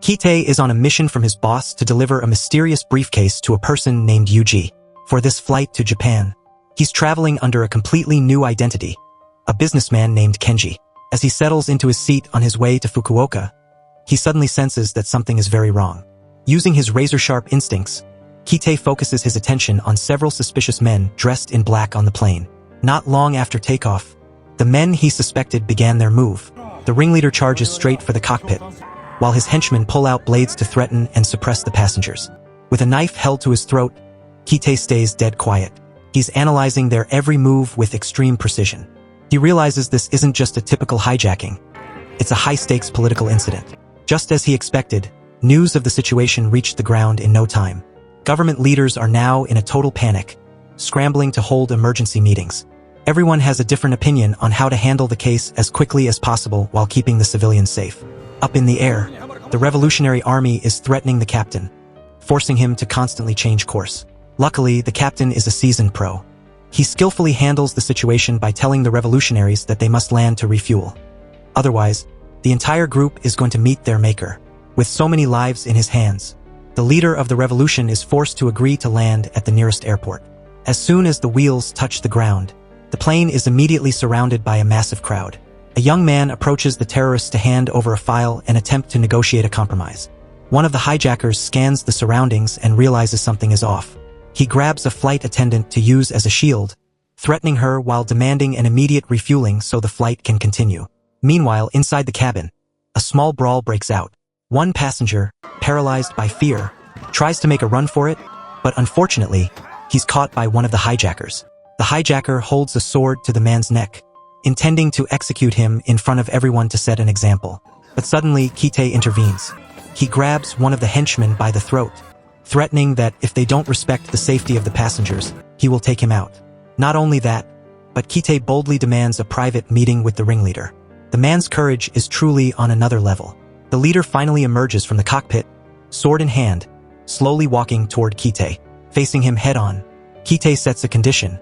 Kite is on a mission from his boss to deliver a mysterious briefcase to a person named Yuji for this flight to Japan. He's traveling under a completely new identity, a businessman named Kenji. As he settles into his seat on his way to Fukuoka, he suddenly senses that something is very wrong. Using his razor-sharp instincts, Kite focuses his attention on several suspicious men dressed in black on the plane. Not long after takeoff, the men he suspected began their move. The ringleader charges straight for the cockpit, while his henchmen pull out blades to threaten and suppress the passengers. With a knife held to his throat, Kite stays dead quiet. He's analyzing their every move with extreme precision. He realizes this isn't just a typical hijacking. It's a high-stakes political incident. Just as he expected, news of the situation reached the ground in no time. Government leaders are now in a total panic, scrambling to hold emergency meetings. Everyone has a different opinion on how to handle the case as quickly as possible while keeping the civilians safe. Up in the air, the Revolutionary Army is threatening the captain, forcing him to constantly change course. Luckily, the captain is a seasoned pro. He skillfully handles the situation by telling the revolutionaries that they must land to refuel. Otherwise, the entire group is going to meet their maker. With so many lives in his hands, the leader of the revolution is forced to agree to land at the nearest airport. As soon as the wheels touch the ground, the plane is immediately surrounded by a massive crowd. A young man approaches the terrorists to hand over a file and attempt to negotiate a compromise. One of the hijackers scans the surroundings and realizes something is off. He grabs a flight attendant to use as a shield, threatening her while demanding an immediate refueling so the flight can continue. Meanwhile, inside the cabin, a small brawl breaks out. One passenger, paralyzed by fear, tries to make a run for it, but unfortunately, he's caught by one of the hijackers. The hijacker holds a sword to the man's neck, intending to execute him in front of everyone to set an example. But suddenly, Kite intervenes. He grabs one of the henchmen by the throat, threatening that if they don't respect the safety of the passengers, he will take him out. Not only that, but Kite boldly demands a private meeting with the ringleader. The man's courage is truly on another level. The leader finally emerges from the cockpit, sword in hand, slowly walking toward Kite. Facing him head-on, Kite sets a condition: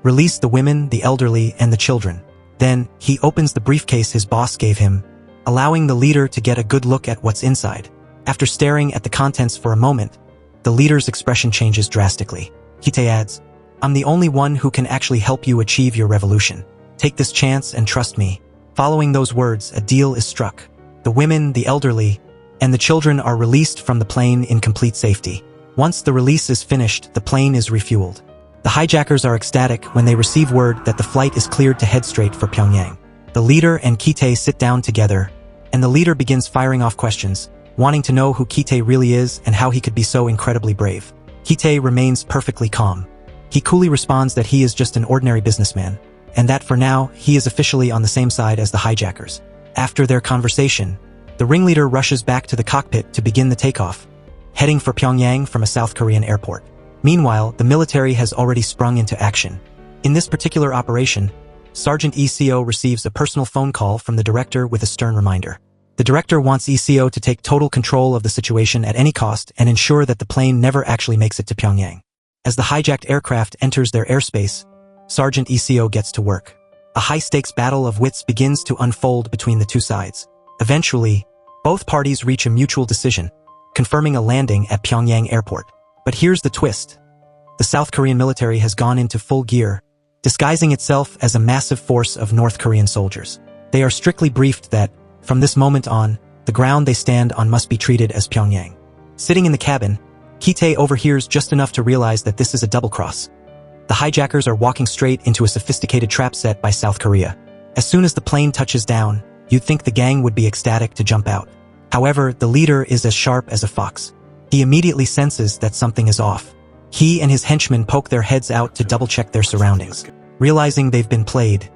release the women, the elderly, and the children. Then, he opens the briefcase his boss gave him, allowing the leader to get a good look at what's inside. After staring at the contents for a moment, the leader's expression changes drastically. Kite adds, "I'm the only one who can actually help you achieve your revolution. Take this chance and trust me." Following those words, a deal is struck. The women, the elderly, and the children are released from the plane in complete safety. Once the release is finished, the plane is refueled. The hijackers are ecstatic when they receive word that the flight is cleared to head straight for Pyongyang. The leader and Kite sit down together, and the leader begins firing off questions, wanting to know who Kite really is and how he could be so incredibly brave. Kite remains perfectly calm. He coolly responds that he is just an ordinary businessman, and that for now, he is officially on the same side as the hijackers. After their conversation, the ringleader rushes back to the cockpit to begin the takeoff, heading for Pyongyang from a South Korean airport. Meanwhile, the military has already sprung into action. In this particular operation, Sergeant ECO receives a personal phone call from the director with a stern reminder. The director wants ECO to take total control of the situation at any cost and ensure that the plane never actually makes it to Pyongyang. As the hijacked aircraft enters their airspace, Sergeant ECO gets to work. A high-stakes battle of wits begins to unfold between the two sides. Eventually, both parties reach a mutual decision, confirming a landing at Pyongyang airport. But here's the twist. The South Korean military has gone into full gear, disguising itself as a massive force of North Korean soldiers. They are strictly briefed that, from this moment on, the ground they stand on must be treated as Pyongyang. Sitting in the cabin, Kite overhears just enough to realize that this is a double-cross. The hijackers are walking straight into a sophisticated trap set by South Korea. As soon as the plane touches down, you'd think the gang would be ecstatic to jump out. However, the leader is as sharp as a fox. He immediately senses that something is off. He and his henchmen poke their heads out to double-check their surroundings. Realizing they've been played,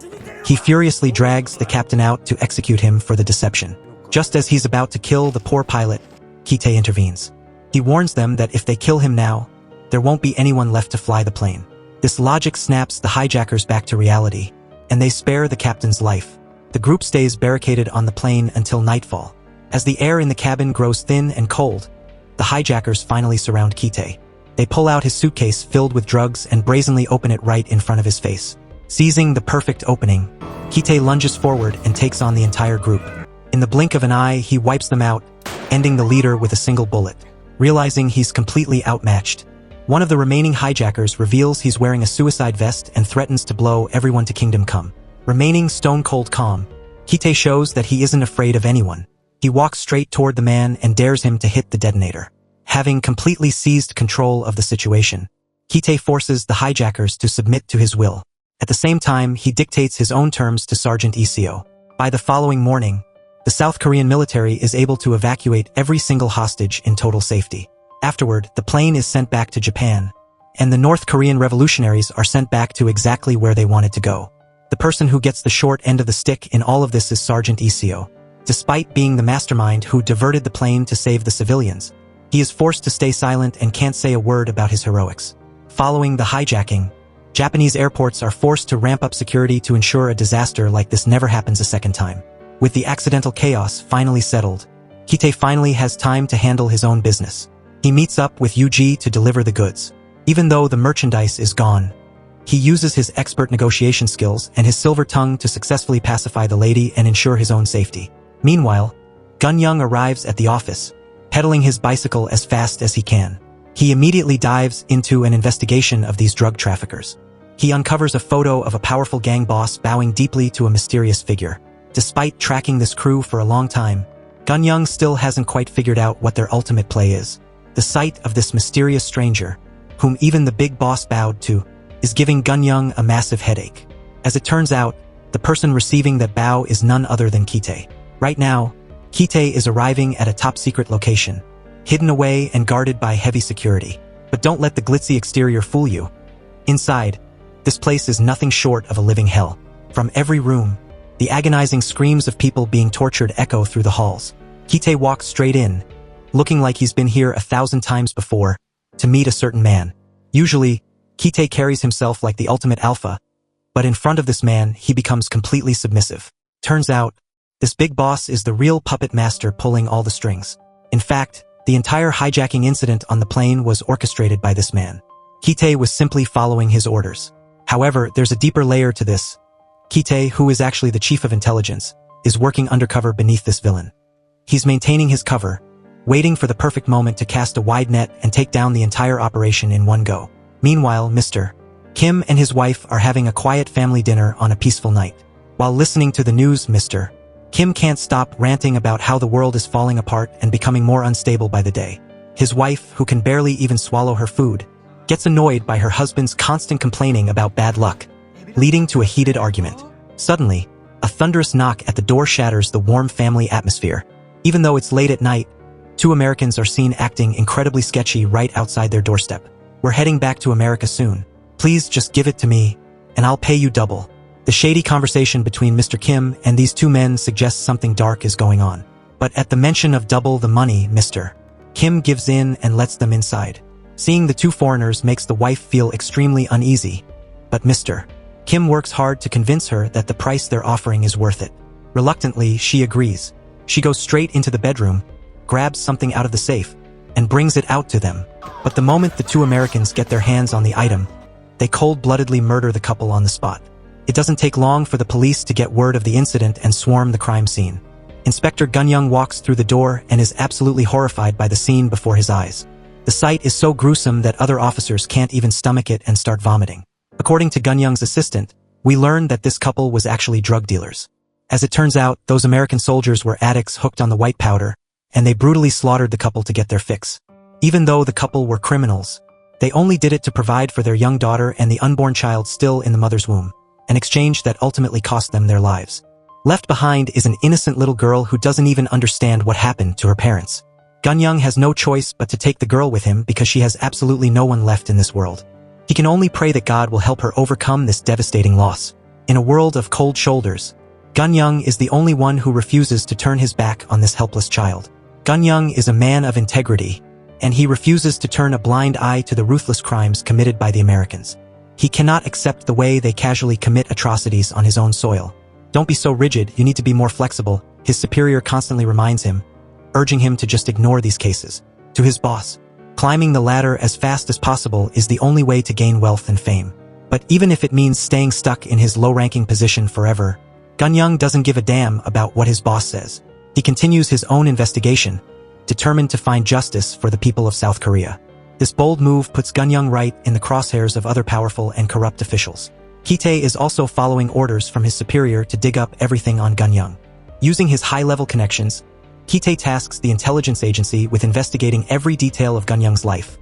he furiously drags the captain out to execute him for the deception. Just as he's about to kill the poor pilot, Kite intervenes. He warns them that if they kill him now, there won't be anyone left to fly the plane. This logic snaps the hijackers back to reality, and they spare the captain's life. The group stays barricaded on the plane until nightfall. As the air in the cabin grows thin and cold, the hijackers finally surround Kite. They pull out his suitcase filled with drugs and brazenly open it right in front of his face. Seizing the perfect opening, Kite lunges forward and takes on the entire group. In the blink of an eye, he wipes them out, ending the leader with a single bullet. Realizing he's completely outmatched, one of the remaining hijackers reveals he's wearing a suicide vest and threatens to blow everyone to Kingdom Come. Remaining stone-cold calm, Kite shows that he isn't afraid of anyone. He walks straight toward the man and dares him to hit the detonator. Having completely seized control of the situation, Kite forces the hijackers to submit to his will. At the same time, he dictates his own terms to Sergeant Isio. By the following morning, the South Korean military is able to evacuate every single hostage in total safety. Afterward, the plane is sent back to Japan, and the North Korean revolutionaries are sent back to exactly where they wanted to go. The person who gets the short end of the stick in all of this is Sergeant Isio. Despite being the mastermind who diverted the plane to save the civilians, he is forced to stay silent and can't say a word about his heroics. Following the hijacking, Japanese airports are forced to ramp up security to ensure a disaster like this never happens a second time. With the accidental chaos finally settled, Kite finally has time to handle his own business. He meets up with Yuji to deliver the goods. Even though the merchandise is gone, he uses his expert negotiation skills and his silver tongue to successfully pacify the lady and ensure his own safety. Meanwhile, Ganyong arrives at the office, pedaling his bicycle as fast as he can. He immediately dives into an investigation of these drug traffickers. He uncovers a photo of a powerful gang boss bowing deeply to a mysterious figure. Despite tracking this crew for a long time, Ganyong still hasn't quite figured out what their ultimate play is. The sight of this mysterious stranger, whom even the big boss bowed to, is giving Ganyong a massive headache. As it turns out, the person receiving that bow is none other than Kite. Right now, Kite is arriving at a top-secret location, hidden away and guarded by heavy security. But don't let the glitzy exterior fool you. Inside, this place is nothing short of a living hell. From every room, the agonizing screams of people being tortured echo through the halls. Kite walks straight in, looking like he's been here 1,000 times before, to meet a certain man. Usually, Kite carries himself like the ultimate alpha, but in front of this man, he becomes completely submissive. Turns out, this big boss is the real puppet master pulling all the strings. In fact, the entire hijacking incident on the plane was orchestrated by this man. Kite was simply following his orders. However, there's a deeper layer to this. Kite, who is actually the chief of intelligence, is working undercover beneath this villain. He's maintaining his cover, waiting for the perfect moment to cast a wide net and take down the entire operation in one go. Meanwhile, Mr. Kim and his wife are having a quiet family dinner on a peaceful night. While listening to the news, Mr. Kim can't stop ranting about how the world is falling apart and becoming more unstable by the day. His wife, who can barely even swallow her food, gets annoyed by her husband's constant complaining about bad luck, leading to a heated argument. Suddenly, a thunderous knock at the door shatters the warm family atmosphere. Even though it's late at night, two Americans are seen acting incredibly sketchy right outside their doorstep. "We're heading back to America soon. Please just give it to me, and I'll pay you double." The shady conversation between Mr. Kim and these two men suggests something dark is going on. But at the mention of double the money, Mr. Kim gives in and lets them inside. Seeing the two foreigners makes the wife feel extremely uneasy, but Mr. Kim works hard to convince her that the price they're offering is worth it. Reluctantly, she agrees. She goes straight into the bedroom, grabs something out of the safe, and brings it out to them. But the moment the two Americans get their hands on the item, they cold-bloodedly murder the couple on the spot. It doesn't take long for the police to get word of the incident and swarm the crime scene. Inspector Ganyong walks through the door and is absolutely horrified by the scene before his eyes. The sight is so gruesome that other officers can't even stomach it and start vomiting. According to Ganyong's assistant, we learn that this couple was actually drug dealers. As it turns out, those American soldiers were addicts hooked on the white powder, and they brutally slaughtered the couple to get their fix. Even though the couple were criminals, they only did it to provide for their young daughter and the unborn child still in the mother's womb, an exchange that ultimately cost them their lives. Left behind is an innocent little girl who doesn't even understand what happened to her parents. Ganyong has no choice but to take the girl with him because she has absolutely no one left in this world. He can only pray that God will help her overcome this devastating loss. In a world of cold shoulders, Ganyong is the only one who refuses to turn his back on this helpless child. Ganyong is a man of integrity, and he refuses to turn a blind eye to the ruthless crimes committed by the Americans. He cannot accept the way they casually commit atrocities on his own soil. "Don't be so rigid, you need to be more flexible," his superior constantly reminds him, urging him to just ignore these cases. To his boss, climbing the ladder as fast as possible is the only way to gain wealth and fame. But even if it means staying stuck in his low-ranking position forever, Ganyong doesn't give a damn about what his boss says. He continues his own investigation, determined to find justice for the people of South Korea. This bold move puts Ganyong right in the crosshairs of other powerful and corrupt officials. Kite is also following orders from his superior to dig up everything on Ganyong. Using his high-level connections, Kite tasks the intelligence agency with investigating every detail of Ganyong's life.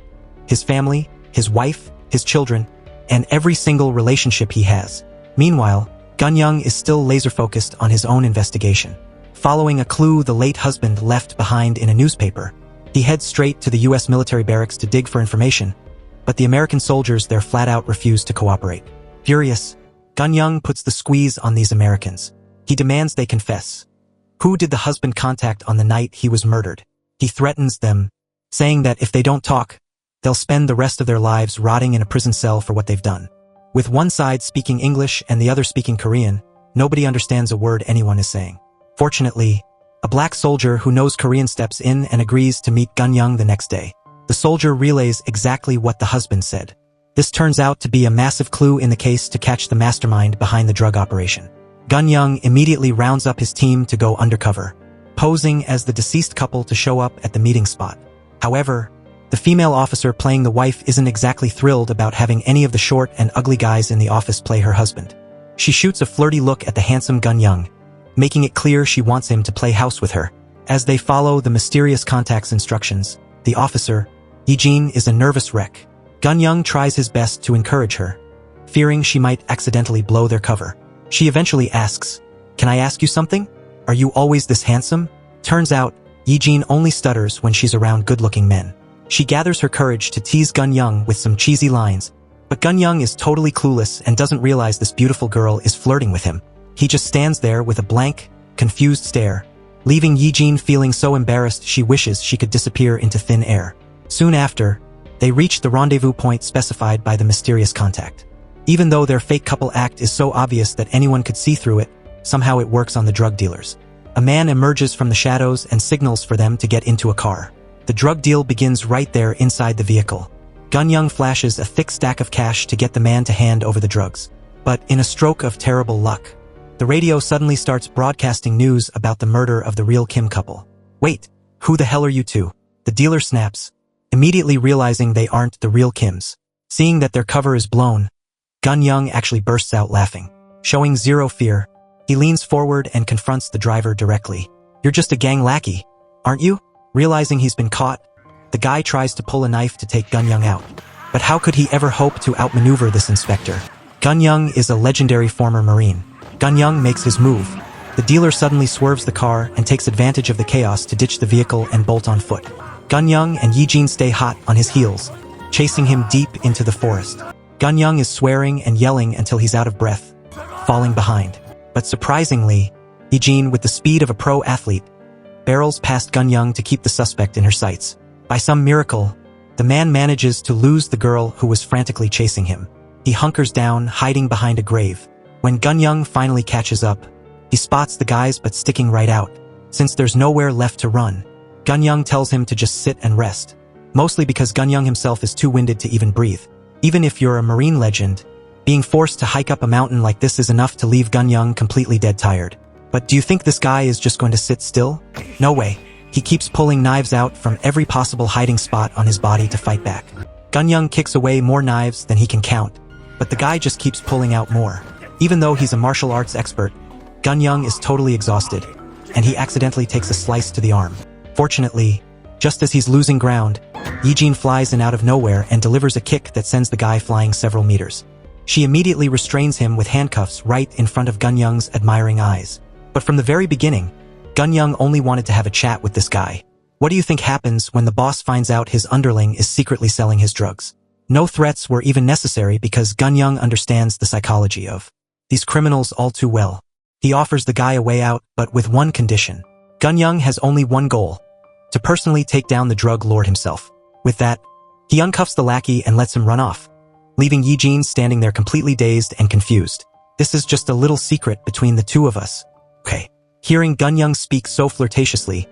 His family, his wife, his children, and every single relationship he has. Meanwhile, Ganyong is still laser-focused on his own investigation. Following a clue the late husband left behind in a newspaper, he heads straight to the US military barracks to dig for information, but the American soldiers there flat out refuse to cooperate. Furious, Ganyong puts the squeeze on these Americans. He demands they confess. Who did the husband contact on the night he was murdered? He threatens them, saying that if they don't talk, they'll spend the rest of their lives rotting in a prison cell for what they've done. With one side speaking English and the other speaking Korean, nobody understands a word anyone is saying. Fortunately, a black soldier who knows Korean steps in and agrees to meet Ganyong the next day. The soldier relays exactly what the husband said. This turns out to be a massive clue in the case to catch the mastermind behind the drug operation. Ganyong immediately rounds up his team to go undercover, posing as the deceased couple to show up at the meeting spot. However, the female officer playing the wife isn't exactly thrilled about having any of the short and ugly guys in the office play her husband. She shoots a flirty look at the handsome Ganyong, making it clear she wants him to play house with her. As they follow the mysterious contact's instructions, the officer, Yijin, is a nervous wreck. Ganyong tries his best to encourage her, fearing she might accidentally blow their cover. She eventually asks, "Can I ask you something? Are you always this handsome?" Turns out, Yijin only stutters when she's around good-looking men. She gathers her courage to tease Ganyong with some cheesy lines, but Ganyong is totally clueless and doesn't realize this beautiful girl is flirting with him. He just stands there with a blank, confused stare, leaving Yijin feeling so embarrassed she wishes she could disappear into thin air. Soon after, they reach the rendezvous point specified by the mysterious contact. Even though their fake couple act is so obvious that anyone could see through it, somehow it works on the drug dealers. A man emerges from the shadows and signals for them to get into a car. The drug deal begins right there inside the vehicle. Ganyong flashes a thick stack of cash to get the man to hand over the drugs. But in a stroke of terrible luck, the radio suddenly starts broadcasting news about the murder of the real Kim couple. "Wait, who the hell are you two?" The dealer snaps, immediately realizing they aren't the real Kims. Seeing that their cover is blown, Ganyong actually bursts out laughing. Showing zero fear, he leans forward and confronts the driver directly. "You're just a gang lackey, aren't you?" Realizing he's been caught, the guy tries to pull a knife to take Ganyong out. But how could he ever hope to outmaneuver this inspector? Ganyong is a legendary former Marine. Ganyong makes his move. The dealer suddenly swerves the car and takes advantage of the chaos to ditch the vehicle and bolt on foot. Ganyong and Yijin stay hot on his heels, chasing him deep into the forest. Ganyong is swearing and yelling until he's out of breath, falling behind. But surprisingly, Yijin, with the speed of a pro athlete, barrels past Ganyong to keep the suspect in her sights. By some miracle, the man manages to lose the girl who was frantically chasing him. He hunkers down, hiding behind a grave. When Ganyong finally catches up, he spots the guys but sticking right out. Since there's nowhere left to run, Ganyong tells him to just sit and rest, mostly because Ganyong himself is too winded to even breathe. Even if you're a Marine legend, being forced to hike up a mountain like this is enough to leave Ganyong completely dead tired. But do you think this guy is just going to sit still? No way. He keeps pulling knives out from every possible hiding spot on his body to fight back. Ganyong kicks away more knives than he can count, but the guy just keeps pulling out more. Even though he's a martial arts expert, Ganyong is totally exhausted, and he accidentally takes a slice to the arm. Fortunately, just as he's losing ground, Yijin flies in out of nowhere and delivers a kick that sends the guy flying several meters. She immediately restrains him with handcuffs right in front of Ganyong's admiring eyes. But from the very beginning, Ganyong only wanted to have a chat with this guy. What do you think happens when the boss finds out his underling is secretly selling his drugs? No threats were even necessary because Ganyong understands the psychology of these criminals all too well. He offers the guy a way out, but with one condition. Ganyong has only one goal: to personally take down the drug lord himself. With that, he uncuffs the lackey and lets him run off, leaving Yijin standing there completely dazed and confused. "This is just a little secret between the two of us. Okay." Hearing Ganyong speak so flirtatiously,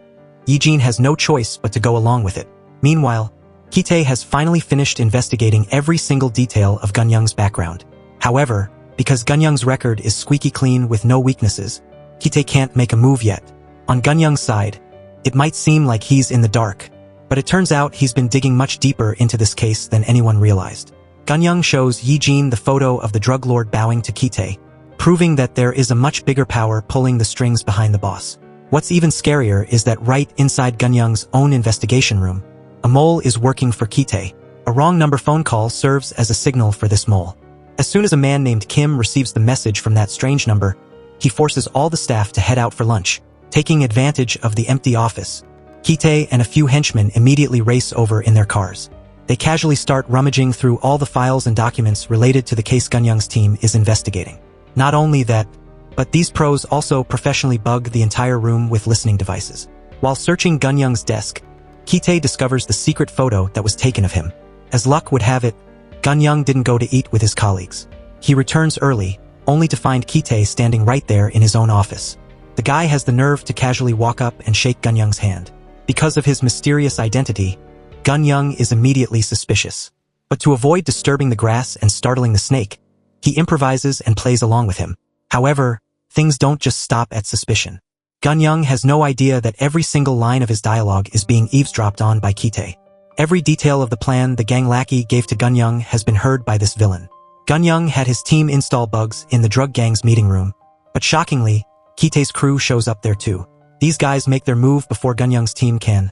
Yijin has no choice but to go along with it. Meanwhile, Kite has finally finished investigating every single detail of Ganyong's background. However, because Ganyong's record is squeaky clean with no weaknesses, Kite can't make a move yet. On Ganyong's side, It might seem like he's in the dark, but it turns out he's been digging much deeper into this case than anyone realized. Ganyong shows Yijin the photo of the drug lord bowing to Kite, proving that there is a much bigger power pulling the strings behind the boss. What's even scarier is that right inside Ganyong's own investigation room, a mole is working for Kite. A wrong number phone call serves as a signal for this mole. As soon as a man named Kim receives the message from that strange number, he forces all the staff to head out for lunch, taking advantage of the empty office. Kite and a few henchmen immediately race over in their cars. They casually start rummaging through all the files and documents related to the case Ganyong's team is investigating. Not only that, but these pros also professionally bug the entire room with listening devices. While searching Ganyong's desk, Kite discovers the secret photo that was taken of him. As luck would have it, Ganyong didn't go to eat with his colleagues. He returns early, only to find Kite standing right there in his own office. The guy has the nerve to casually walk up and shake Ganyong's hand. Because of his mysterious identity, Ganyong is immediately suspicious. But to avoid disturbing the grass and startling the snake, he improvises and plays along with him. However, things don't just stop at suspicion. Ganyong has no idea that every single line of his dialogue is being eavesdropped on by Kite. Every detail of the plan the gang lackey gave to Ganyong has been heard by this villain. Ganyong had his team install bugs in the drug gang's meeting room, but shockingly, Kite's crew shows up there too. These guys make their move before Ganyong's team can,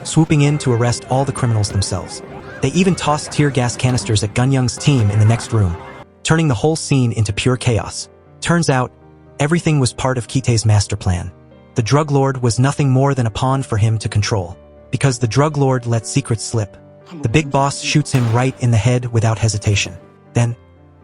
swooping in to arrest all the criminals themselves. They even toss tear gas canisters at Ganyong's team in the next room, turning the whole scene into pure chaos. Turns out, everything was part of Kite's master plan. The drug lord was nothing more than a pawn for him to control. Because the drug lord let secrets slip, the big boss shoots him right in the head without hesitation. Then,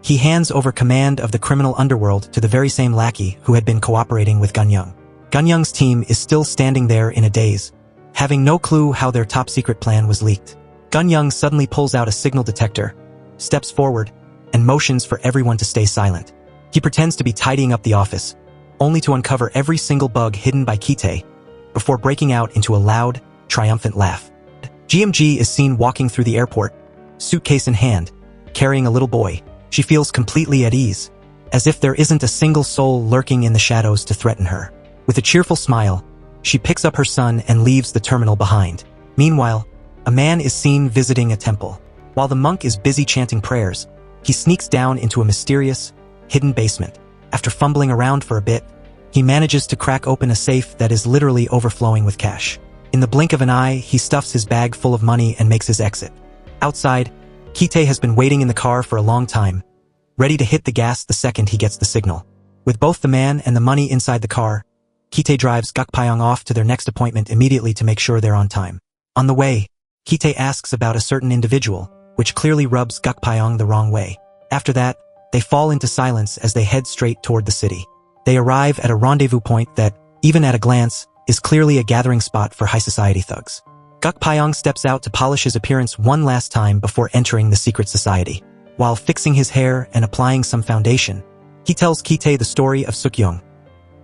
he hands over command of the criminal underworld to the very same lackey who had been cooperating with Ganyong. Ganyong's team is still standing there in a daze, having no clue how their top-secret plan was leaked. Ganyong suddenly pulls out a signal detector, steps forward, and motions for everyone to stay silent. He pretends to be tidying up the office, only to uncover every single bug hidden by Kite, before breaking out into a loud, triumphant laugh. GMG is seen walking through the airport, suitcase in hand, carrying a little boy. She feels completely at ease, as if there isn't a single soul lurking in the shadows to threaten her. With a cheerful smile, she picks up her son and leaves the terminal behind. Meanwhile, a man is seen visiting a temple. While the monk is busy chanting prayers, he sneaks down into a mysterious, hidden basement. After fumbling around for a bit, he manages to crack open a safe that is literally overflowing with cash. In the blink of an eye, he stuffs his bag full of money and makes his exit. Outside, Kite has been waiting in the car for a long time, ready to hit the gas the second he gets the signal. With both the man and the money inside the car, Kite drives Gakpyeong off to their next appointment immediately to make sure they're on time. On the way, Kite asks about a certain individual, which clearly rubs Gakpyeong the wrong way. After that, they fall into silence as they head straight toward the city. They arrive at a rendezvous point that, even at a glance, is clearly a gathering spot for high society thugs. Gakpyeong steps out to polish his appearance one last time before entering the secret society. While fixing his hair and applying some foundation, he tells Kite the story of Sukyung,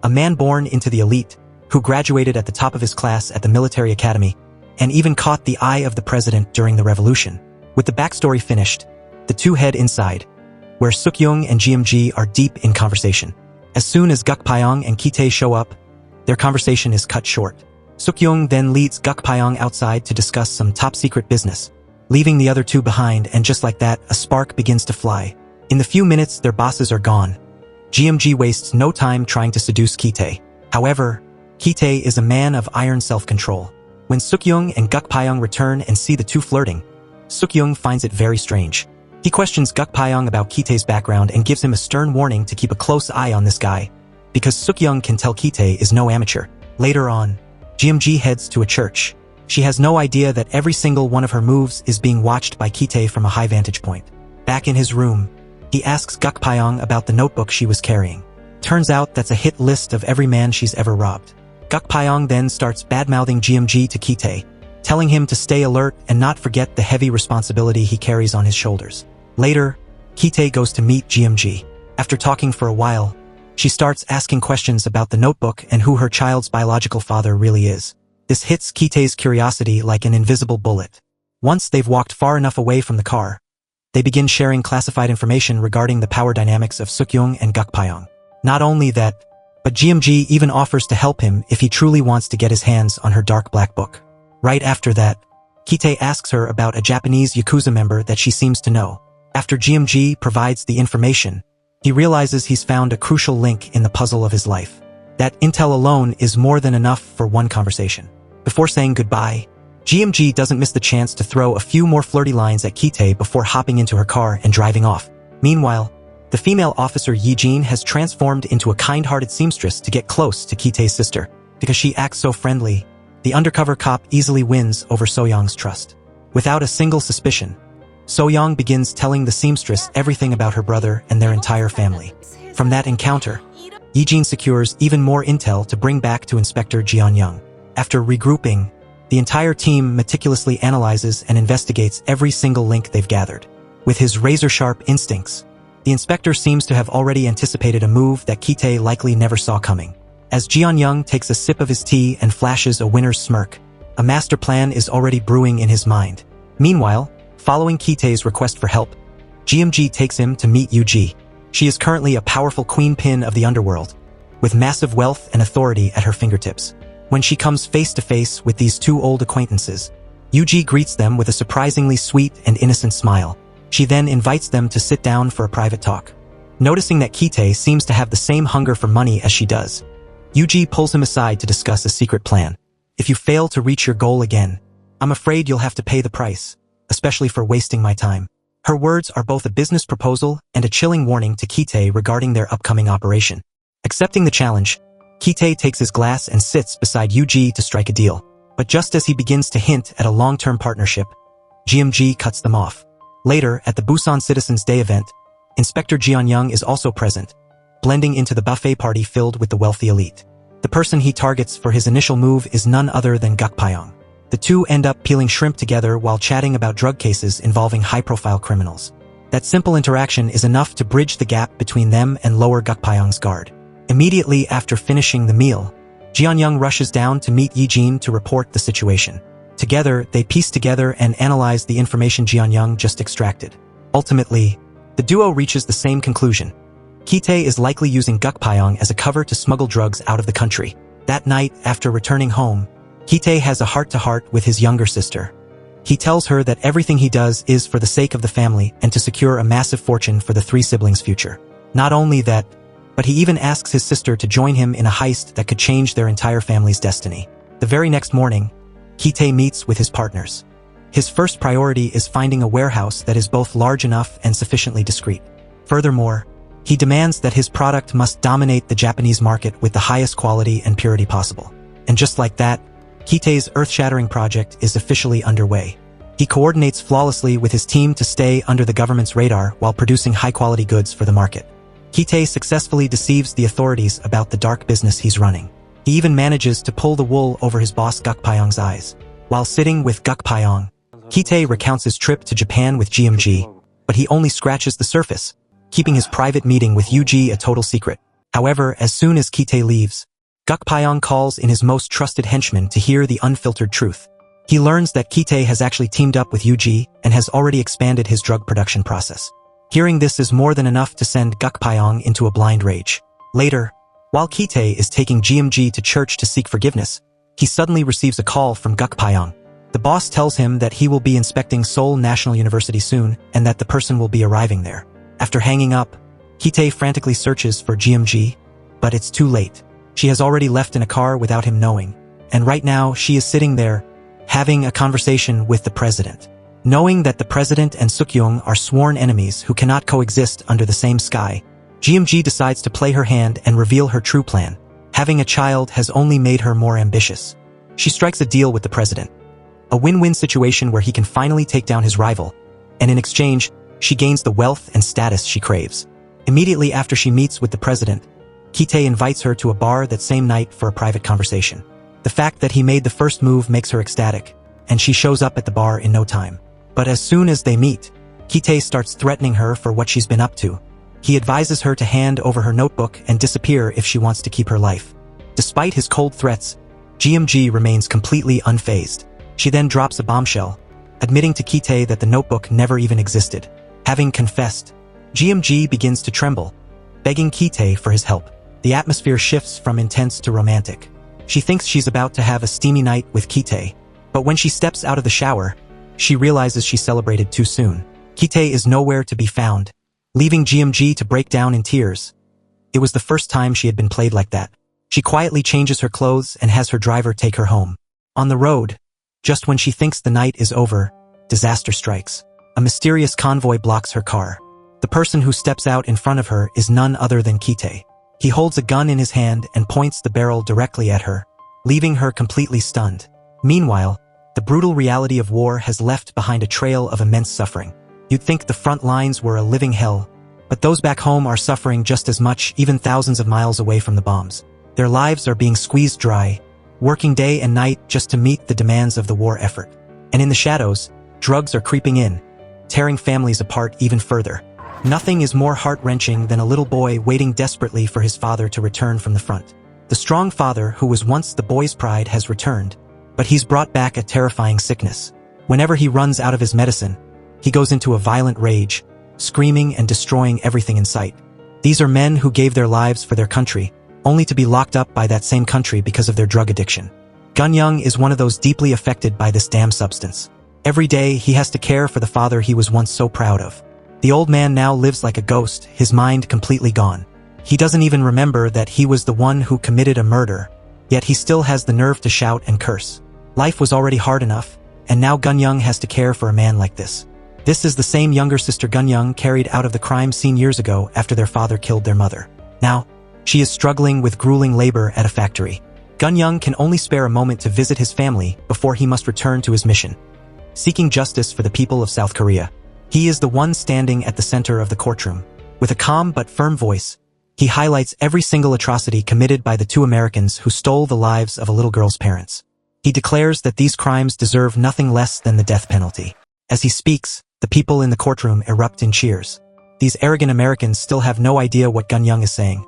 a man born into the elite, who graduated at the top of his class at the military academy, and even caught the eye of the president during the revolution. With the backstory finished, the two head inside, where Sukyung and GMG are deep in conversation. As soon as Gakpyeong and Kite show up, their conversation is cut short. Sukyung then leads Gakpyeong outside to discuss some top-secret business, leaving the other two behind, and just like that, a spark begins to fly. In the few minutes their bosses are gone, GMG wastes no time trying to seduce Kite. However, Kite is a man of iron self-control. When Sukyung and Gakpyeong return and see the two flirting, Sukyung finds it very strange. He questions Gakpyeong about Kite's background and gives him a stern warning to keep a close eye on this guy, because Sukyung can tell Kite is no amateur. Later on, GMG heads to a church. She has no idea that every single one of her moves is being watched by Kite from a high vantage point. Back in his room, he asks Gakpyeong about the notebook she was carrying. Turns out that's a hit list of every man she's ever robbed. Gakpyeong then starts badmouthing GMG to Kite, telling him to stay alert and not forget the heavy responsibility he carries on his shoulders. Later, Kite goes to meet GMG. After talking for a while, she starts asking questions about the notebook and who her child's biological father really is. This hits Kite's curiosity like an invisible bullet. Once they've walked far enough away from the car, they begin sharing classified information regarding the power dynamics of Sukyung and Gakpyeong. Not only that, But GMG even offers to help him if he truly wants to get his hands on her dark black book. Right after that, Kite asks her about a Japanese Yakuza member that she seems to know. After GMG provides the information, he realizes he's found a crucial link in the puzzle of his life. That intel alone is more than enough for one conversation. Before saying goodbye, GMG doesn't miss the chance to throw a few more flirty lines at Kite before hopping into her car and driving off. Meanwhile, the female officer Yijin has transformed into a kind-hearted seamstress to get close to Kite's sister. Because she acts so friendly, the undercover cop easily wins over So-young's trust. Without a single suspicion, So-young begins telling the seamstress everything about her brother and their entire family. From that encounter, Yijin secures even more intel to bring back to Inspector Ganyong. After regrouping, the entire team meticulously analyzes and investigates every single link they've gathered. With his razor-sharp instincts, the inspector seems to have already anticipated a move that Kite likely never saw coming. As Ganyong takes a sip of his tea and flashes a winner's smirk, a master plan is already brewing in his mind. Meanwhile, following Kite's request for help, GMG takes him to meet Yuji. She is currently a powerful queen pin of the underworld, with massive wealth and authority at her fingertips. When she comes face to face with these two old acquaintances, Yuji greets them with a surprisingly sweet and innocent smile. She then invites them to sit down for a private talk. Noticing that Kite seems to have the same hunger for money as she does, Yuji pulls him aside to discuss a secret plan. If you fail to reach your goal again, I'm afraid you'll have to pay the price, especially for wasting my time. Her words are both a business proposal and a chilling warning to Kite regarding their upcoming operation. Accepting the challenge, Kite takes his glass and sits beside Yuji to strike a deal. But just as he begins to hint at a long-term partnership, GMG cuts them off. Later, at the Busousan Citizens' Day event, Inspector Ganyong is also present, blending into the buffet party filled with the wealthy elite. The person he targets for his initial move is none other than Gukpyeong. The two end up peeling shrimp together while chatting about drug cases involving high-profile criminals. That simple interaction is enough to bridge the gap between them and lower Gukpyeong's guard. Immediately after finishing the meal, Ganyong rushes down to meet Yijin to report the situation. Together, they piece together and analyze the information Ganyong just extracted. Ultimately, the duo reaches the same conclusion. Kite is likely using Gukpyeong as a cover to smuggle drugs out of the country. That night, after returning home, Kite has a heart-to-heart with his younger sister. He tells her that everything he does is for the sake of the family and to secure a massive fortune for the three siblings' future. Not only that, but he even asks his sister to join him in a heist that could change their entire family's destiny. The very next morning, Kite meets with his partners. His first priority is finding a warehouse that is both large enough and sufficiently discreet. Furthermore, he demands that his product must dominate the Japanese market with the highest quality and purity possible. And just like that, Kite's earth-shattering project is officially underway. He coordinates flawlessly with his team to stay under the government's radar while producing high-quality goods for the market. Kite successfully deceives the authorities about the dark business he's running. He even manages to pull the wool over his boss Gukpyeong's eyes. While sitting with Gukpyeong, Kite recounts his trip to Japan with GMG, but he only scratches the surface, keeping his private meeting with Yuji a total secret. However, as soon as Kite leaves, Gukpyeong calls in his most trusted henchman to hear the unfiltered truth. He learns that Kite has actually teamed up with Yuji and has already expanded his drug production process. Hearing this is more than enough to send Gukpyeong into a blind rage. Later, while Kite is taking GMG to church to seek forgiveness, he suddenly receives a call from Gukpyeong. The boss tells him that he will be inspecting Seoul National University soon and that the person will be arriving there. After hanging up, Kite frantically searches for GMG, but it's too late. She has already left in a car without him knowing, and right now she is sitting there, having a conversation with the president. Knowing that the president and Sukyoung are sworn enemies who cannot coexist under the same sky, GMG decides to play her hand and reveal her true plan. Having a child has only made her more ambitious. She strikes a deal with the president. A win-win situation where he can finally take down his rival, and in exchange, she gains the wealth and status she craves. Immediately after she meets with the president, Kite invites her to a bar that same night for a private conversation. The fact that he made the first move makes her ecstatic, and she shows up at the bar in no time. But as soon as they meet, Kite starts threatening her for what she's been up to. He advises her to hand over her notebook and disappear if she wants to keep her life. Despite his cold threats, GMG remains completely unfazed. She then drops a bombshell, admitting to Kite that the notebook never even existed. Having confessed, GMG begins to tremble, begging Kite for his help. The atmosphere shifts from intense to romantic. She thinks she's about to have a steamy night with Kite, but when she steps out of the shower, she realizes she celebrated too soon. Kite is nowhere to be found, leaving GMG to break down in tears. It was the first time she had been played like that. She quietly changes her clothes and has her driver take her home. On the road, just when she thinks the night is over, disaster strikes. A mysterious convoy blocks her car. The person who steps out in front of her is none other than Kite. He holds a gun in his hand and points the barrel directly at her, leaving her completely stunned. Meanwhile, the brutal reality of war has left behind a trail of immense suffering. You'd think the front lines were a living hell, but those back home are suffering just as much, even thousands of miles away from the bombs. Their lives are being squeezed dry, working day and night just to meet the demands of the war effort. And in the shadows, drugs are creeping in, tearing families apart even further. Nothing is more heart-wrenching than a little boy waiting desperately for his father to return from the front. The strong father who was once the boy's pride has returned, but he's brought back a terrifying sickness. Whenever he runs out of his medicine, he goes into a violent rage, screaming and destroying everything in sight. These are men who gave their lives for their country, only to be locked up by that same country because of their drug addiction. Ganyong is one of those deeply affected by this damn substance. Every day, he has to care for the father he was once so proud of. The old man now lives like a ghost, his mind completely gone. He doesn't even remember that he was the one who committed a murder, yet he still has the nerve to shout and curse. Life was already hard enough, and now Ganyong has to care for a man like this. This is the same younger sister Ganyong carried out of the crime scene years ago after their father killed their mother. Now, she is struggling with grueling labor at a factory. Ganyong can only spare a moment to visit his family before he must return to his mission, seeking justice for the people of South Korea. He is the one standing at the center of the courtroom. With a calm but firm voice, he highlights every single atrocity committed by the two Americans who stole the lives of a little girl's parents. He declares that these crimes deserve nothing less than the death penalty. As he speaks, the people in the courtroom erupt in cheers. These arrogant Americans still have no idea what Ganyong is saying.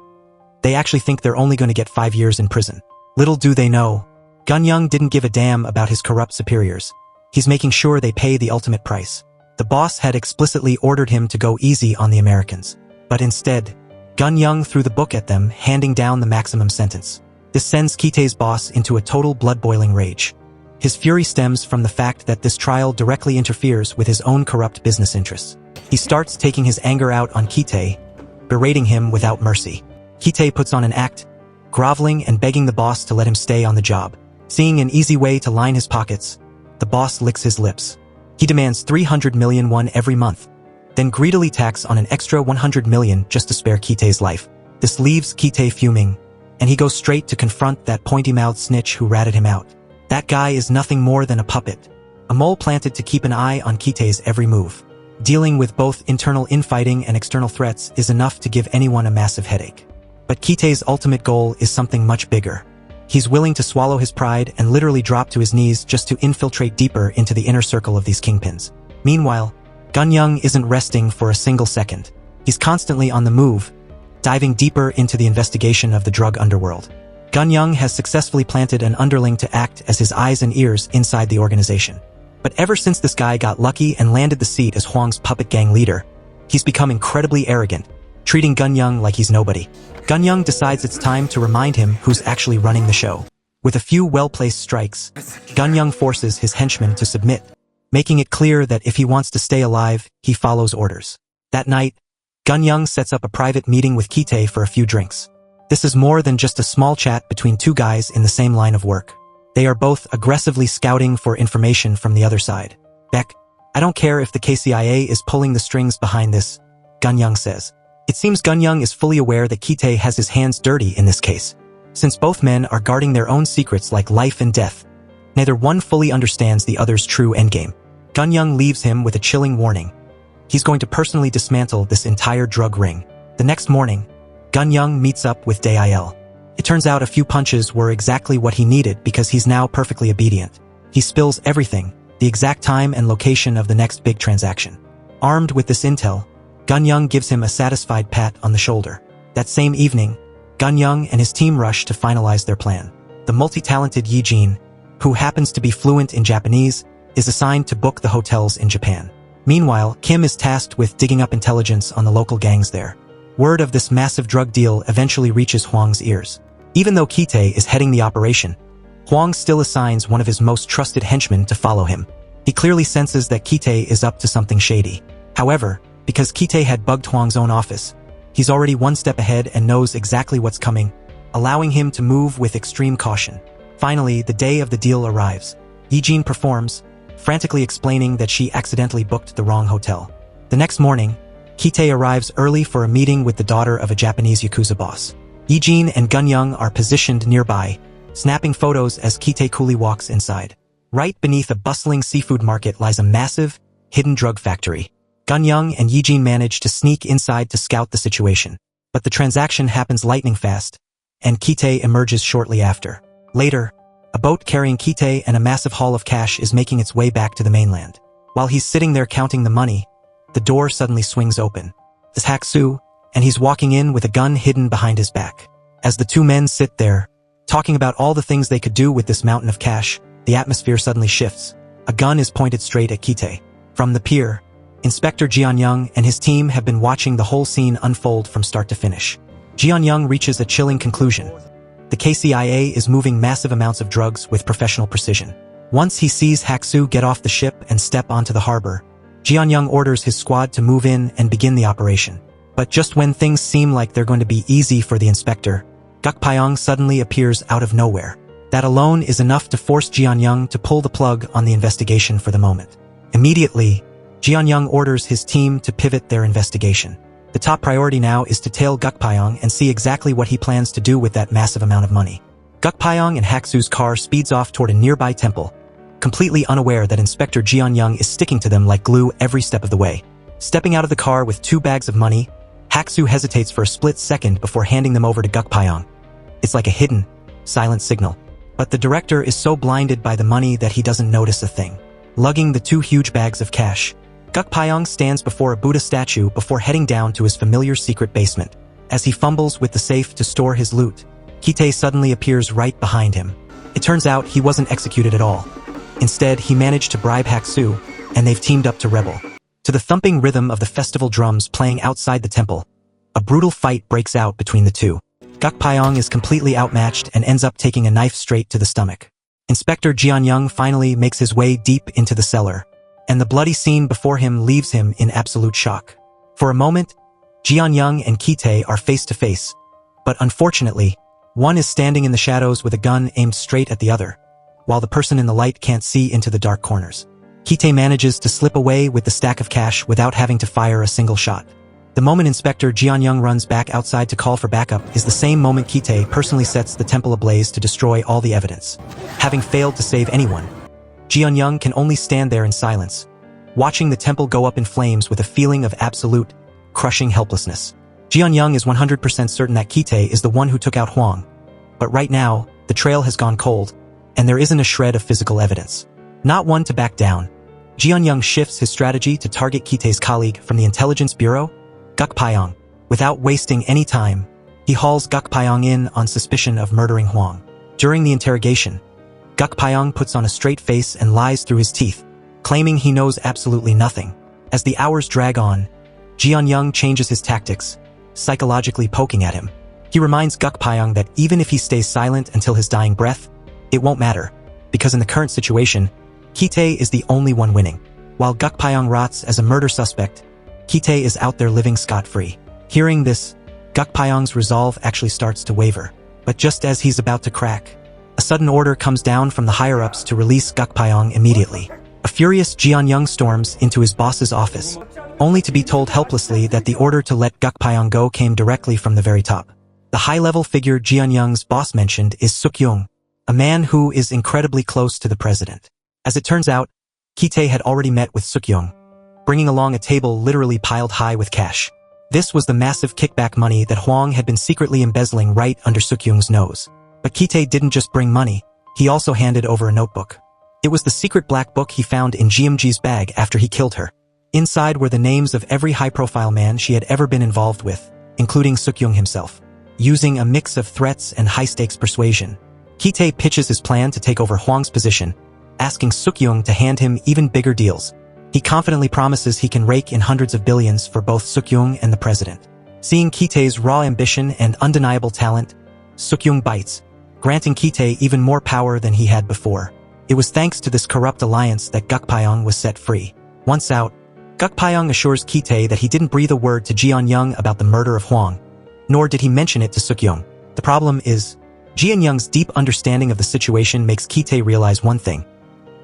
They actually think they're only going to get 5 years in prison. Little do they know, Ganyong didn't give a damn about his corrupt superiors. He's making sure they pay the ultimate price. The boss had explicitly ordered him to go easy on the Americans. But instead, Ganyong threw the book at them, handing down the maximum sentence. This sends Kite's boss into a total blood-boiling rage. His fury stems from the fact that this trial directly interferes with his own corrupt business interests. He starts taking his anger out on Kite, berating him without mercy. Kite puts on an act, groveling and begging the boss to let him stay on the job. Seeing an easy way to line his pockets, the boss licks his lips. He demands 300 million won every month, then greedily tacks on an extra 100 million just to spare Kite's life. This leaves Kite fuming, and he goes straight to confront that pointy-mouthed snitch who ratted him out. That guy is nothing more than a puppet, a mole planted to keep an eye on Kite's every move. Dealing with both internal infighting and external threats is enough to give anyone a massive headache. But Kite's ultimate goal is something much bigger. He's willing to swallow his pride and literally drop to his knees just to infiltrate deeper into the inner circle of these kingpins. Meanwhile, Ganyong isn't resting for a single second. He's constantly on the move, diving deeper into the investigation of the drug underworld. Ganyong has successfully planted an underling to act as his eyes and ears inside the organization. But ever since this guy got lucky and landed the seat as Hwang's puppet gang leader, he's become incredibly arrogant, treating Ganyong like he's nobody. Ganyong decides it's time to remind him who's actually running the show. With a few well-placed strikes, Ganyong forces his henchmen to submit, making it clear that if he wants to stay alive, he follows orders. That night, Ganyong sets up a private meeting with Kite for a few drinks. This is more than just a small chat between two guys in the same line of work. They are both aggressively scouting for information from the other side. Beck, I don't care if the KCIA is pulling the strings behind this, Ganyong says. It seems Ganyong is fully aware that Kite has his hands dirty in this case. Since both men are guarding their own secrets like life and death, neither one fully understands the other's true endgame. Ganyong leaves him with a chilling warning. He's going to personally dismantle this entire drug ring. The next morning, Ganyong meets up with Dil. It turns out a few punches were exactly what he needed because he's now perfectly obedient. He spills everything, the exact time and location of the next big transaction. Armed with this intel, Ganyong gives him a satisfied pat on the shoulder. That same evening, Ganyong and his team rush to finalize their plan. The multi-talented Yijin, who happens to be fluent in Japanese, is assigned to book the hotels in Japan. Meanwhile, Kim is tasked with digging up intelligence on the local gangs there. Word of this massive drug deal eventually reaches Huang's ears. Even though Kite is heading the operation, Huang still assigns one of his most trusted henchmen to follow him. He clearly senses that Kite is up to something shady. However, because Kite had bugged Huang's own office, he's already one step ahead and knows exactly what's coming, allowing him to move with extreme caution. Finally, the day of the deal arrives. Yijin performs, frantically explaining that she accidentally booked the wrong hotel. The next morning, Kite arrives early for a meeting with the daughter of a Japanese Yakuza boss. Yijin and Ganyong are positioned nearby, snapping photos as Kite coolly walks inside. Right beneath a bustling seafood market lies a massive, hidden drug factory. Ganyong and Yijin manage to sneak inside to scout the situation. But the transaction happens lightning fast, and Kite emerges shortly after. Later, a boat carrying Kite and a massive haul of cash is making its way back to the mainland. While he's sitting there counting the money, the door suddenly swings open. It's Haksu, and he's walking in with a gun hidden behind his back. As the two men sit there, talking about all the things they could do with this mountain of cash, the atmosphere suddenly shifts. A gun is pointed straight at Kite. From the pier, Inspector Ganyong and his team have been watching the whole scene unfold from start to finish. Ganyong reaches a chilling conclusion. The KCIA is moving massive amounts of drugs with professional precision. Once he sees Haksu get off the ship and step onto the harbor, Ganyong orders his squad to move in and begin the operation. But just when things seem like they're going to be easy for the inspector, Gakpyeong suddenly appears out of nowhere. That alone is enough to force Ganyong to pull the plug on the investigation for the moment. Immediately, Ganyong orders his team to pivot their investigation. The top priority now is to tail Gakpyeong and see exactly what he plans to do with that massive amount of money. Gakpyeong and Haksu's car speeds off toward a nearby temple, completely unaware that Inspector Ganyong is sticking to them like glue every step of the way. Stepping out of the car with 2 bags of money, Haksu hesitates for a split second before handing them over to Gakpyeong. It's like a hidden, silent signal. But the director is so blinded by the money that he doesn't notice a thing. Lugging the 2 huge bags of cash, Gakpyeong stands before a Buddha statue before heading down to his familiar secret basement. As he fumbles with the safe to store his loot, Kite suddenly appears right behind him. It turns out he wasn't executed at all. Instead, he managed to bribe Haksu, and they've teamed up to rebel. To the thumping rhythm of the festival drums playing outside the temple, a brutal fight breaks out between the two. Gakpyeong is completely outmatched and ends up taking a knife straight to the stomach. Inspector Ganyong finally makes his way deep into the cellar, and the bloody scene before him leaves him in absolute shock. For a moment, Ganyong and Kite are face to face, but unfortunately, one is standing in the shadows with a gun aimed straight at the other, while the person in the light can't see into the dark corners. Kite manages to slip away with the stack of cash without having to fire a single shot. The moment Inspector Ganyong runs back outside to call for backup is the same moment Kite personally sets the temple ablaze to destroy all the evidence. Having failed to save anyone, Ganyong can only stand there in silence, watching the temple go up in flames with a feeling of absolute, crushing helplessness. Ganyong is 100% certain that Kite is the one who took out Huang. But right now, the trail has gone cold, and there isn't a shred of physical evidence. Not one to back down, Ganyong shifts his strategy to target Kite's colleague from the Intelligence Bureau, Gakpyeong. Without wasting any time, he hauls Gakpyeong in on suspicion of murdering Huang. During the interrogation, Gakpyeong puts on a straight face and lies through his teeth, claiming he knows absolutely nothing. As the hours drag on, Ganyong changes his tactics, psychologically poking at him. He reminds Gakpyeong that even if he stays silent until his dying breath, it won't matter, because in the current situation, Kite is the only one winning. While Gakpyeong rots as a murder suspect, Kite is out there living scot-free. Hearing this, Gakpyeong's resolve actually starts to waver. But just as he's about to crack, a sudden order comes down from the higher-ups to release Gakpyeong immediately. A furious Ganyong storms into his boss's office, only to be told helplessly that the order to let Gakpyeong go came directly from the very top. The high-level figure Ganyong's boss mentioned is Sukyung, a man who is incredibly close to the president. As it turns out, Kite had already met with Sukyung, bringing along a table literally piled high with cash. This was the massive kickback money that Huang had been secretly embezzling right under Sukyung's nose. But Kite didn't just bring money, he also handed over a notebook. It was the secret black book he found in GMG's bag after he killed her. Inside were the names of every high-profile man she had ever been involved with, including Sukyung himself. Using a mix of threats and high-stakes persuasion, Kite pitches his plan to take over Huang's position, asking Sukyung to hand him even bigger deals. He confidently promises he can rake in hundreds of billions for both Sukyung and the president. Seeing Kite's raw ambition and undeniable talent, Sukyung bites, granting Kite even more power than he had before. It was thanks to this corrupt alliance that Gukpyeong was set free. Once out, Gukpyeong assures Kite that he didn't breathe a word to Jeon-young about the murder of Hwang, nor did he mention it to Sukyung. The problem is, Jeon-young's deep understanding of the situation makes Kite realize one thing.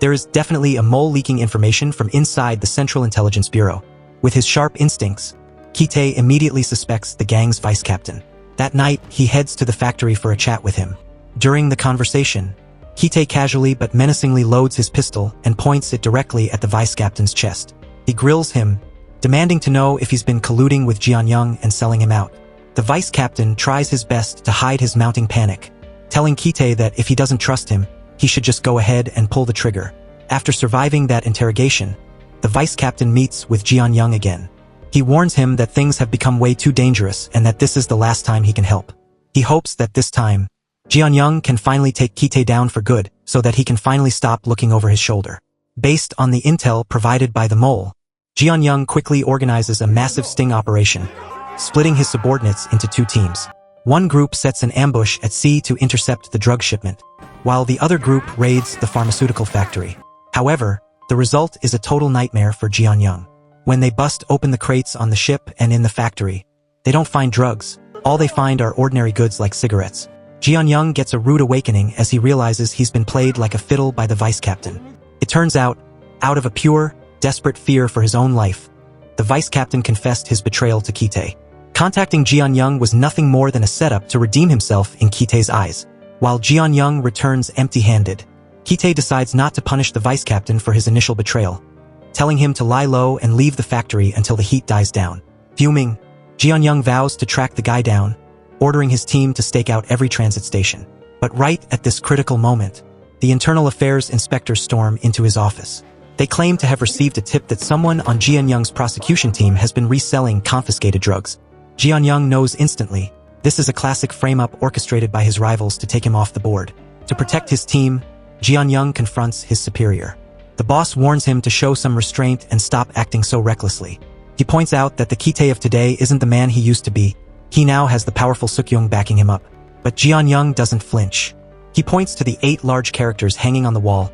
There is definitely a mole leaking information from inside the Central Intelligence Bureau. With his sharp instincts, Kite immediately suspects the gang's vice captain. That night, he heads to the factory for a chat with him. During the conversation, Kite casually but menacingly loads his pistol and points it directly at the vice captain's chest. He grills him, demanding to know if he's been colluding with Jeon-young and selling him out. The vice captain tries his best to hide his mounting panic, telling Kite that if he doesn't trust him, he should just go ahead and pull the trigger. After surviving that interrogation, the vice captain meets with Jeon-young again. He warns him that things have become way too dangerous and that this is the last time he can help. He hopes that this time, Jeon-young can finally take Kite down for good so that he can finally stop looking over his shoulder. Based on the intel provided by the mole, Jeon-young quickly organizes a massive sting operation, splitting his subordinates into two teams. One group sets an ambush at sea to intercept the drug shipment, while the other group raids the pharmaceutical factory. However, the result is a total nightmare for Jeon-young. When they bust open the crates on the ship and in the factory, they don't find drugs. All they find are ordinary goods like cigarettes. Jeon-young gets a rude awakening as he realizes he's been played like a fiddle by the vice captain. It turns out of a pure, desperate fear for his own life, the vice captain confessed his betrayal to Kite. Contacting Jeon-young was nothing more than a setup to redeem himself in Kite's eyes. While Jeon-young returns empty-handed, Kite decides not to punish the vice captain for his initial betrayal, telling him to lie low and leave the factory until the heat dies down. Fuming, Jeon-young vows to track the guy down, ordering his team to stake out every transit station. But right at this critical moment, the internal affairs inspectors storm into his office. They claim to have received a tip that someone on Jeon-young's prosecution team has been reselling confiscated drugs. Jeon-young knows instantly, this is a classic frame-up orchestrated by his rivals to take him off the board. To protect his team, Jeon-young confronts his superior. The boss warns him to show some restraint and stop acting so recklessly. He points out that the Kite of today isn't the man he used to be. He now has the powerful Sukyung backing him up. But Jeon-young doesn't flinch. He points to the 8 large characters hanging on the wall.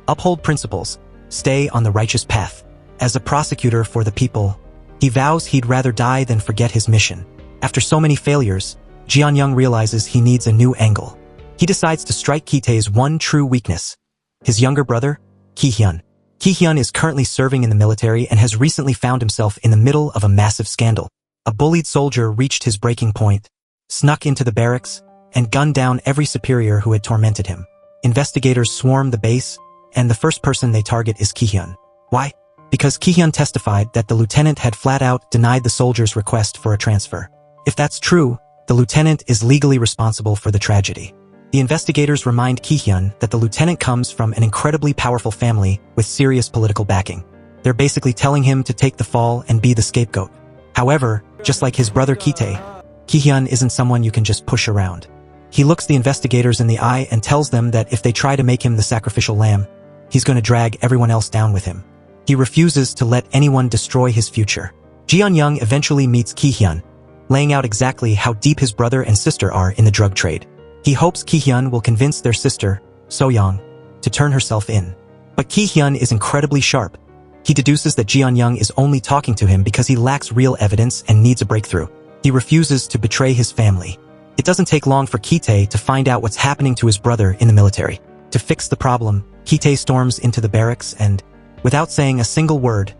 Uphold principles. Stay on the righteous path. As a prosecutor for the people, he vows he'd rather die than forget his mission. After so many failures, Jeon-young realizes he needs a new angle. He decides to strike Kite's one true weakness, his younger brother, Ki-hyun. Ki-hyun is currently serving in the military and has recently found himself in the middle of a massive scandal. A bullied soldier reached his breaking point, snuck into the barracks, and gunned down every superior who had tormented him. Investigators swarm the base, and the first person they target is Ki-hyun. Why? Because Ki-hyun testified that the lieutenant had flat out denied the soldier's request for a transfer. If that's true, the lieutenant is legally responsible for the tragedy. The investigators remind Ki-hyun that the lieutenant comes from an incredibly powerful family with serious political backing. They're basically telling him to take the fall and be the scapegoat. However, just like his brother Kite, Ki-hyun isn't someone you can just push around. He looks the investigators in the eye and tells them that if they try to make him the sacrificial lamb, he's going to drag everyone else down with him. He refuses to let anyone destroy his future. Jeon-young eventually meets Ki-hyun, laying out exactly how deep his brother and sister are in the drug trade. He hopes Ki-hyun will convince their sister, So-young, to turn herself in. But Ki-hyun is incredibly sharp. He deduces that Jeon-young is only talking to him because he lacks real evidence and needs a breakthrough. He refuses to betray his family. It doesn't take long for Kite to find out what's happening to his brother in the military. To fix the problem, Kite storms into the barracks and, without saying a single word,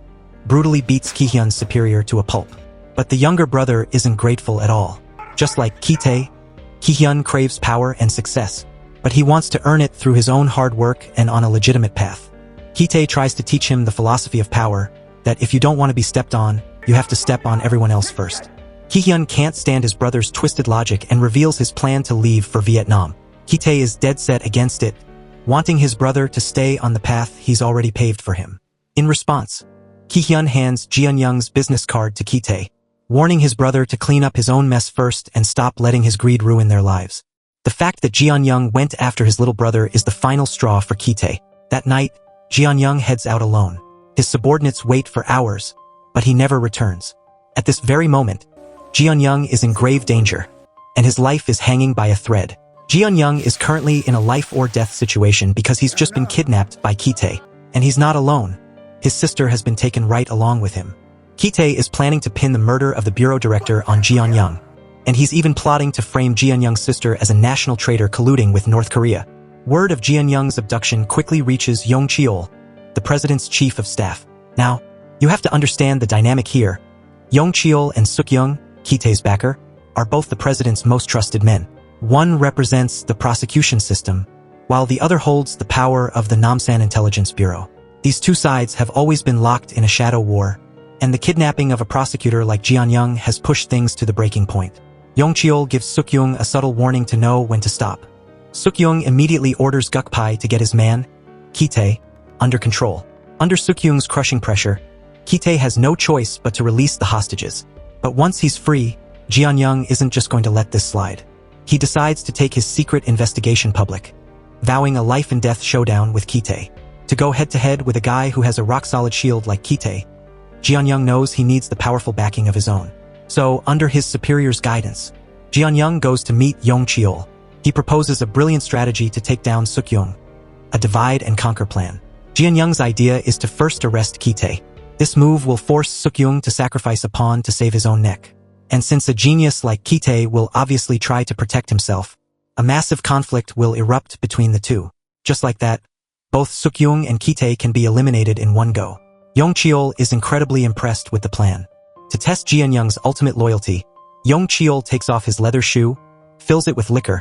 brutally beats Ki-hyun's superior to a pulp. But the younger brother isn't grateful at all. Just like Kite, Ki-hyun craves power and success, but he wants to earn it through his own hard work and on a legitimate path. Kite tries to teach him the philosophy of power, that if you don't want to be stepped on, you have to step on everyone else first. Ki-hyun can't stand his brother's twisted logic and reveals his plan to leave for Vietnam. Kite is dead set against it, wanting his brother to stay on the path he's already paved for him. In response, Ki-hyun hands Jeon-young's business card to Kite, warning his brother to clean up his own mess first and stop letting his greed ruin their lives. The fact that Jeon-young went after his little brother is the final straw for Kite. That night, Jeon-young heads out alone. His subordinates wait for hours, but he never returns. At this very moment, Ganyong is in grave danger, and his life is hanging by a thread. Ganyong is currently in a life-or-death situation because he's just been kidnapped by Kite, and he's not alone. His sister has been taken right along with him. Kite is planning to pin the murder of the bureau director on Ganyong, and he's even plotting to frame Ganyong's sister as a national traitor colluding with North Korea. Word of Ganyong's abduction quickly reaches Yong Cheol, the president's chief of staff. Now, you have to understand the dynamic here. Yong Cheol and Suk-young, Kite's backer, are both the president's most trusted men. One represents the prosecution system, while the other holds the power of the Namsan Intelligence Bureau. These two sides have always been locked in a shadow war, and the kidnapping of a prosecutor like Ganyong has pushed things to the breaking point. Yong Cheol gives Suk-young a subtle warning to know when to stop. Suk-young immediately orders Gukpai to get his man, Kite, under control. Under Suk-young's crushing pressure, Kite has no choice but to release the hostages. But once he's free, Ganyong isn't just going to let this slide. He decides to take his secret investigation public, vowing a life-and-death showdown with Kite. To go head-to-head with a guy who has a rock-solid shield like Kite, Ganyong knows he needs the powerful backing of his own. So, under his superior's guidance, Ganyong goes to meet Yong Cheol. He proposes a brilliant strategy to take down Suk-young, a divide-and-conquer plan. Ganyong's idea is to first arrest Kite. This move will force Suk-young to sacrifice a pawn to save his own neck. And since a genius like Kite will obviously try to protect himself, a massive conflict will erupt between the two. Just like that, both Suk-young and Kite can be eliminated in one go. Yong Cheol is incredibly impressed with the plan. To test Ganyong's ultimate loyalty, Yong Cheol takes off his leather shoe, fills it with liquor,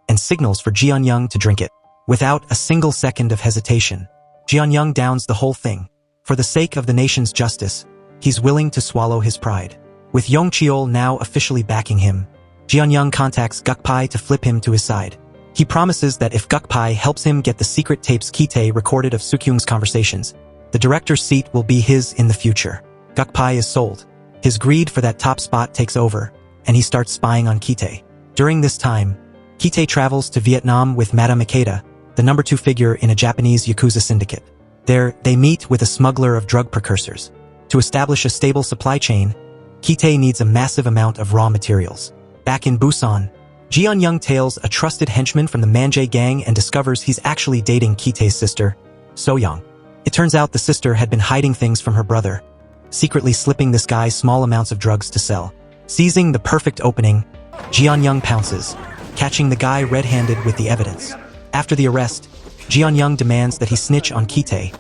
and signals for Ganyong to drink it. Without a single second of hesitation, Ganyong downs the whole thing. For the sake of the nation's justice, he's willing to swallow his pride. With Yong Cheol now officially backing him, Ganyong contacts Gukpai to flip him to his side. He promises that if Gukpai helps him get the secret tapes Kite recorded of Suk-young's conversations, the director's seat will be his in the future. Gukpai is sold. His greed for that top spot takes over, and he starts spying on Kite. During this time, Kite travels to Vietnam with Madame Ikeda, the number 2 figure in a Japanese Yakuza syndicate. There, they meet with a smuggler of drug precursors. To establish a stable supply chain, Kite needs a massive amount of raw materials. Back in Busousan, Ganyong tails a trusted henchman from the Manjae gang and discovers he's actually dating Kite's sister, So-young. It turns out the sister had been hiding things from her brother, secretly slipping this guy small amounts of drugs to sell. Seizing the perfect opening, Ganyong pounces, catching the guy red-handed with the evidence. After the arrest, Ganyong demands that he snitch on Kite,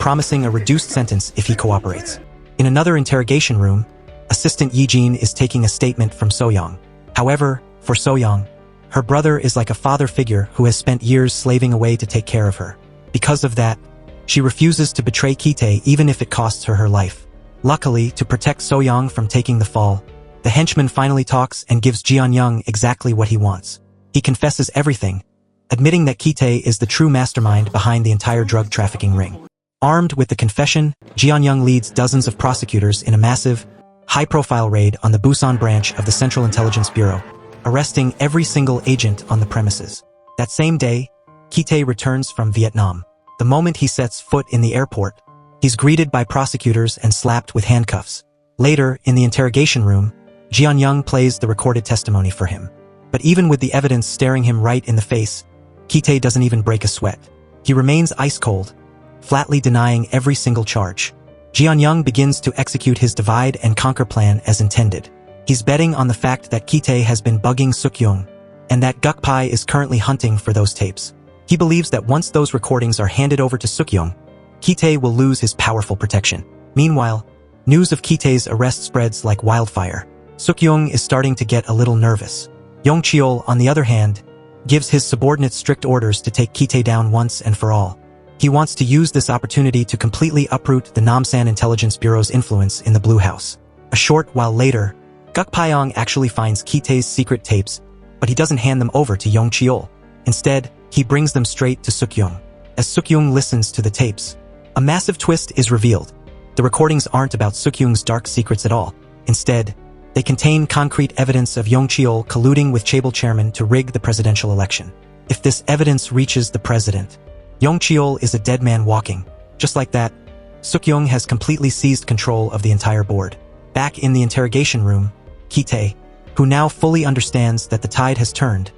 promising a reduced sentence if he cooperates. In another interrogation room, Assistant Yijin is taking a statement from So-young. However, for So-young, her brother is like a father figure who has spent years slaving away to take care of her. Because of that, she refuses to betray Kite even if it costs her her life. Luckily, to protect So-young from taking the fall, the henchman finally talks and gives Ganyong exactly what he wants. He confesses everything, admitting that Kite is the true mastermind behind the entire drug trafficking ring. Armed with the confession, Ganyong leads dozens of prosecutors in a massive, high-profile raid on the Busousan branch of the Central Intelligence Bureau, arresting every single agent on the premises. That same day, Kite returns from Vietnam. The moment he sets foot in the airport, he's greeted by prosecutors and slapped with handcuffs. Later, in the interrogation room, Ganyong plays the recorded testimony for him. But even with the evidence staring him right in the face, Kite doesn't even break a sweat. He remains ice-cold, flatly denying every single charge. Ganyong begins to execute his divide-and-conquer plan as intended. He's betting on the fact that Kite has been bugging Suk-young, and that Gukpai is currently hunting for those tapes. He believes that once those recordings are handed over to Suk-young, Kite will lose his powerful protection. Meanwhile, news of Kite's arrest spreads like wildfire. Suk-young is starting to get a little nervous. Yong Cheol, on the other hand, gives his subordinates strict orders to take Kite down once and for all. He wants to use this opportunity to completely uproot the Namsan Intelligence Bureau's influence in the Blue House. A short while later, Gukpai actually finds Kite's secret tapes, but he doesn't hand them over to Yong Cheol. Instead, he brings them straight to Suk-young. As Suk-young listens to the tapes, a massive twist is revealed. The recordings aren't about Suk-young's dark secrets at all. Instead, they contain concrete evidence of Yong Cheol colluding with Chaebol chairman to rig the presidential election. If this evidence reaches the president, Yong Cheol is a dead man walking. Just like that, Suk-young has completely seized control of the entire board. Back in the interrogation room, Kite, who now fully understands that the tide has turned,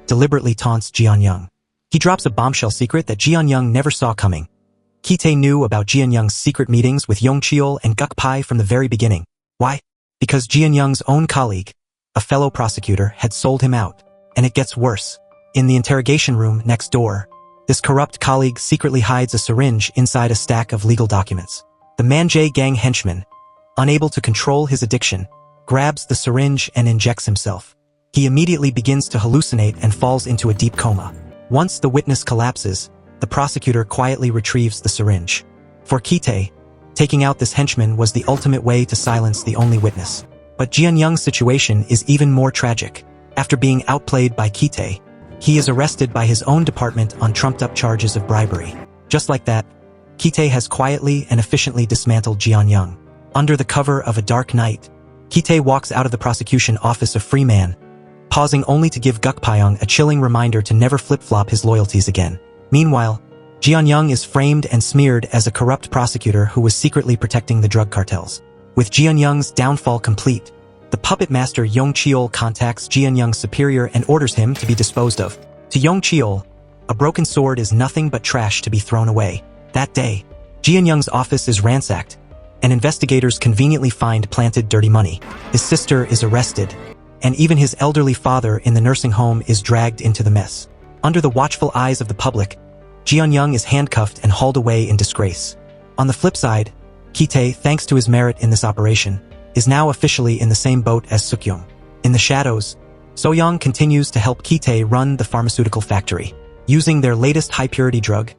deliberately taunts Ganyong. He drops a bombshell secret that Ganyong never saw coming. Kite knew about Ganyong's secret meetings with Yongcheol and Gukpai from the very beginning. Why? Because Ganyong's own colleague, a fellow prosecutor, had sold him out. And it gets worse. In the interrogation room next door, this corrupt colleague secretly hides a syringe inside a stack of legal documents. The Manjay gang henchman, unable to control his addiction, grabs the syringe and injects himself. He immediately begins to hallucinate and falls into a deep coma. Once the witness collapses, the prosecutor quietly retrieves the syringe. For Kite, taking out this henchman was the ultimate way to silence the only witness. But Ganyong's situation is even more tragic. After being outplayed by Kite, he is arrested by his own department on trumped-up charges of bribery. Just like that, Kite has quietly and efficiently dismantled Ganyong. Under the cover of a dark night, Kite walks out of the prosecution office a free man, pausing only to give Gukpyeong a chilling reminder to never flip-flop his loyalties again. Meanwhile, Ganyong is framed and smeared as a corrupt prosecutor who was secretly protecting the drug cartels. With Ganyong's downfall complete, the puppet master Yongcheol contacts Ganyong's superior and orders him to be disposed of. To Yongcheol, a broken sword is nothing but trash to be thrown away. That day, Ganyong's office is ransacked, and investigators conveniently find planted dirty money. His sister is arrested, and even his elderly father in the nursing home is dragged into the mess. Under the watchful eyes of the public, Ganyong is handcuffed and hauled away in disgrace. On the flip side, Kite, thanks to his merit in this operation, is now officially in the same boat as Sukyung. In the shadows, Soyoung continues to help Kite run the pharmaceutical factory. Using their latest high-purity drug,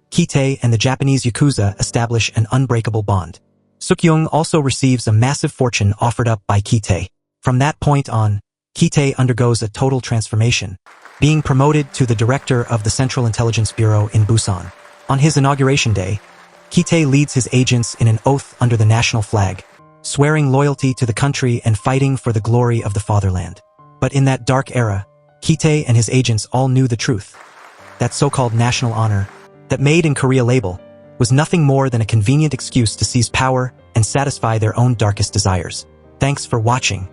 Kite and the Japanese Yakuza establish an unbreakable bond. Sukyung also receives a massive fortune offered up by Kite. From that point on, Kite undergoes a total transformation, being promoted to the director of the Central Intelligence Bureau in Busan. On his inauguration day, Kite leads his agents in an oath under the national flag, swearing loyalty to the country and fighting for the glory of the fatherland. But in that dark era, Kite and his agents all knew the truth. That so-called national honor, that Made in Korea label, was nothing more than a convenient excuse to seize power and satisfy their own darkest desires. Thanks for watching.